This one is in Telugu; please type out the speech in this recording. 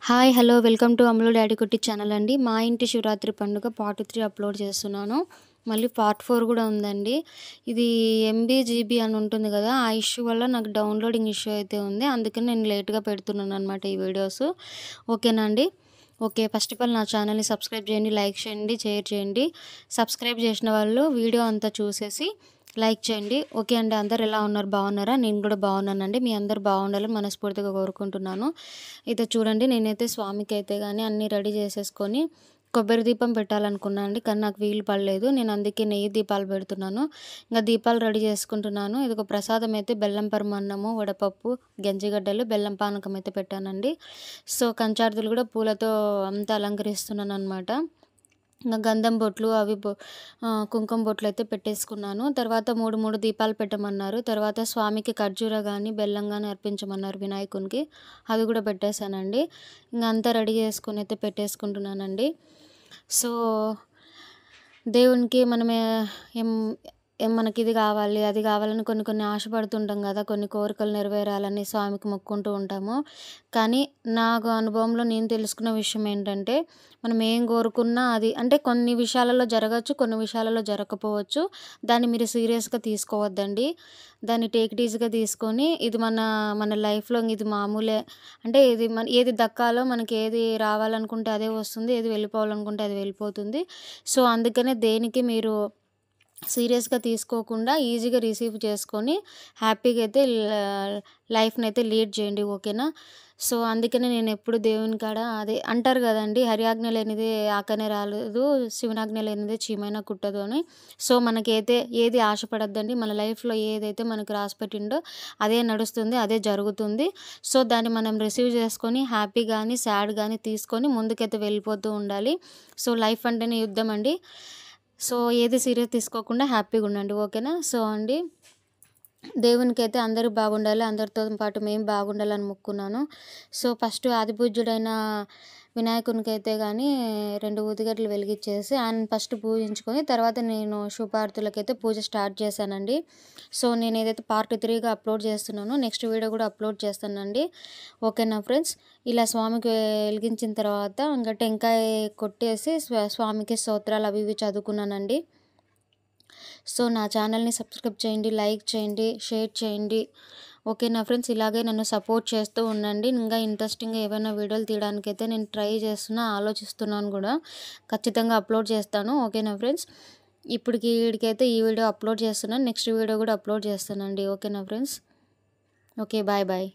Hi hello welcome to Ammulu daddy కుట్టి ఛానల్ అండి. మా ఇంటి శివరాత్రి పండుగ పార్ట్ 3 అప్లోడ్ చేస్తున్నాను. మళ్ళీ పార్ట్ 4 కూడా ఉందండి. ఇది ఎంబీ జీబీ అని ఉంటుంది కదా, ఆ ఇష్యూ వల్ల నాకు డౌన్లోడింగ్ ఇష్యూ అయితే ఉంది. అందుకని నేను లేట్గా పెడుతున్నాను అనమాట ఈ వీడియోస్. ఓకేనా అండి? ఓకే, ఫస్ట్ ఆఫ్ ఆల్ నా ఛానల్ని సబ్స్క్రైబ్ చేయండి, లైక్ చేయండి, షేర్ చేయండి. సబ్స్క్రైబ్ చేసిన వాళ్ళు వీడియో అంతా చూసేసి లైక్ చేయండి. ఓకే అండి, అందరు ఎలా ఉన్నారు? బాగున్నారా? నేను కూడా బాగున్నానండి. మీ అందరు బాగుండాలని మనస్ఫూర్తిగా కోరుకుంటున్నాను. అయితే చూడండి, నేనైతే స్వామికి అయితే కానీ అన్నీ రెడీ చేసేసుకొని కొబ్బరి దీపం పెట్టాలనుకున్నాను అండి, కానీ నాకు వీలు పడలేదు. నేను అందుకే నెయ్యి దీపాలు పెడుతున్నాను. ఇంకా దీపాలు రెడీ చేసుకుంటున్నాను. ఇది ఒక ప్రసాదం అయితే బెల్లం పరమాన్నము, వడపప్పు, గంజిగడ్డలు, బెల్లం పానకం అయితే పెట్టానండి. సో కంచార్దులు కూడా పూలతో అంతా అలంకరిస్తున్నాను అనమాట. ఇంకా గంధం బొట్లు కుంకుమ బొట్లు అయితే పెట్టేసుకున్నాను. తర్వాత మూడు దీపాలు పెట్టమన్నారు. తర్వాత స్వామికి ఖర్జూర కానీ బెల్లం కానీ అర్పించమన్నారు వినాయకునికి. అది కూడా పెట్టేశానండి. ఇంకా అంతా రెడీ చేసుకుని అయితే పెట్టేసుకుంటున్నానండి. సో దేవునికి మనమే ఏం మనకి ఇది కావాలి అది కావాలని కొన్ని ఆశపడుతుంటాం కదా, కొన్ని కోరికలు నెరవేరాలని స్వామికి మొక్కుంటూ ఉంటాము. కానీ నాకు అనుభవంలో నేను తెలుసుకున్న విషయం ఏంటంటే, మనం ఏం కోరుకున్నా అది అంటే కొన్ని విషయాలలో జరగచ్చు, కొన్ని విషయాలలో జరగకపోవచ్చు. దాన్ని మీరు సీరియస్గా తీసుకోవద్దండి. దాన్ని టేక్ ఇట్ ఈజీగా తీసుకొని, ఇది మన లైఫ్లో ఇది మామూలే, అంటే ఇది ఏది దక్కాలో మనకి, ఏది రావాలనుకుంటే అదే వస్తుంది, ఏది వెళ్ళిపోవాలనుకుంటే అది వెళ్ళిపోతుంది. సో అందుకనే దేనికి మీరు సీరియస్గా తీసుకోకుండా ఈజీగా రిసీవ్ చేసుకొని హ్యాపీగా అయితే లైఫ్ని అయితే లీడ్ చేయండి. ఓకేనా? సో అందుకనే నేను ఎప్పుడు దేవుని కాడ అదే అంటారు కదండి, హరియాజ్ఞ లేనిదే ఆకనే రాలేదు, శివనాజ్ఞ లేనిదే చీమైనా కుట్టదు అని. సో మనకైతే ఏది ఆశపడద్దండి. మన లైఫ్లో ఏదైతే మనకు రాసిపెట్టిండో అదే నడుస్తుంది, అదే జరుగుతుంది. సో దాన్ని మనం రిసీవ్ చేసుకొని హ్యాపీ కానీ సాడ్ కానీ తీసుకొని ముందుకైతే వెళ్ళిపోతూ ఉండాలి. సో లైఫ్ అంటేనే యుద్ధం అండి. సో ఏది సీరియస్ తీసుకోకుండా హ్యాపీగా ఉండండి. ఓకేనా? సో అండి, దేవునికైతే అందరూ బాగుండాలి, అందరితో పాటు మేము బాగుండాలని మొక్కున్నాను. సో ఫస్ట్ ఆదిపూజ్యుడైన వినాయకునికి అయితే కానీ 2 ఊదిగడ్డలు వెలిగించేసి ఆయన ఫస్ట్ పూజించుకొని తర్వాత నేను శుభార్తులకైతే పూజ స్టార్ట్ చేశానండి. సో నేను ఏదైతే పార్ట్ 3గా అప్లోడ్ చేస్తున్నానో నెక్స్ట్ వీడియో కూడా అప్లోడ్ చేస్తానండి. ఓకేనా ఫ్రెండ్స్? ఇలా స్వామికి వెలిగించిన తర్వాత ఇంకా టెంకాయ కొట్టేసి స్వామికి స్తోత్రాలు అవి ఇవి చదువుకున్నానండి. సో నా ఛానల్ని సబ్స్క్రైబ్ చేయండి, లైక్ చేయండి, షేర్ చేయండి. ఓకేనా ఫ్రెండ్స్? ఇలాగే నన్ను సపోర్ట్ చేస్తూ ఉండండి. ఇంకా ఇంట్రెస్టింగ్గా ఏమైనా వీడియోలు తీయడానికైతే నేను ట్రై చేస్తున్నా, ఆలోచిస్తున్నాను కూడా. ఖచ్చితంగా అప్లోడ్ చేస్తాను. ఓకేనా ఫ్రెండ్స్? వీడికైతే ఈ వీడియో అప్లోడ్ చేస్తున్నాను, నెక్స్ట్ వీడియో కూడా అప్లోడ్ చేస్తానండి. ఓకేనా ఫ్రెండ్స్? Okay, bye bye.